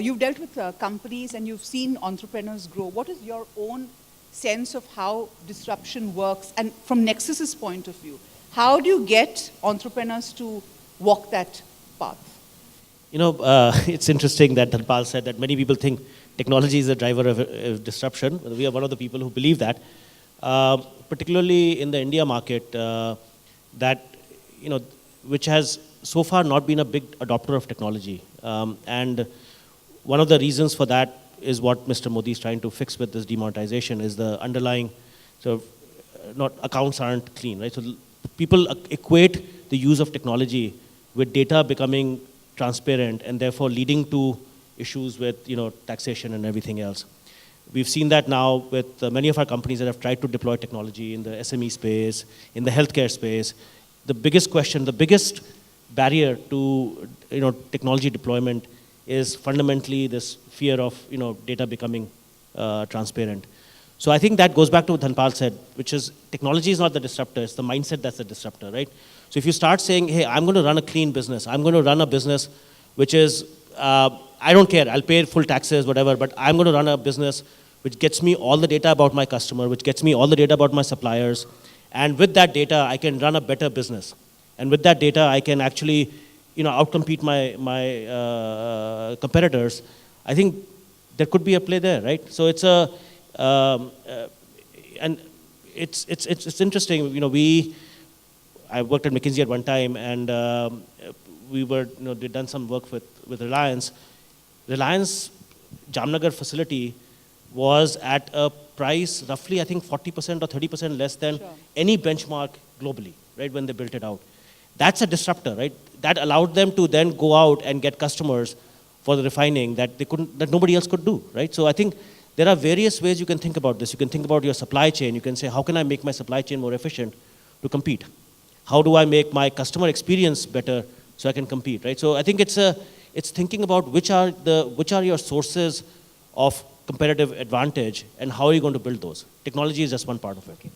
You've dealt with companies and you've seen entrepreneurs grow. What is your own sense of how disruption works? And from Nexus's point of view, how do you get entrepreneurs to walk that path? It's interesting that Dhanpal said that many people think technology is a driver of disruption. We are one of the people who believe that, particularly in the India market, which has so far not been a big adopter of technology. And one of the reasons for that is what Mr. Modi is trying to fix with this demonetization is the underlying accounts aren't clean, right? So people equate the use of technology with data becoming transparent and therefore leading to issues with taxation and everything else. We've seen that now with many of our companies that have tried to deploy technology in the SME space, in the healthcare space. The biggest question, the biggest barrier to technology deployment is fundamentally this fear of data becoming transparent. So I think that goes back to what Dhanpal said, which is technology is not the disruptor, it's the mindset that's the disruptor, right? So if you start saying, hey, I'm going to run a clean business, I'm going to run a business which is, I don't care, I'll pay full taxes, whatever, but I'm going to run a business which gets me all the data about my customer, which gets me all the data about my suppliers, and with that data, I can run a better business. And with that data, I can actually outcompete my competitors. I think there could be a play there, right? So it's and it's interesting. I worked at McKinsey at one time, and they'd done some work with Reliance. Reliance Jamnagar facility was at a price roughly, I think 40% or 30% less than any benchmark globally, right? When they built it out. That's a disruptor, right? That allowed them to then go out and get customers for the refining that nobody else could do, right? So I think there are various ways you can think about this. You can think about your supply chain. You can say, how can I make my supply chain more efficient to compete? How do I make my customer experience better so I can compete, right? So I think it's thinking about which are your sources of competitive advantage and how are you going to build those. Technology is just one part of it. Okay.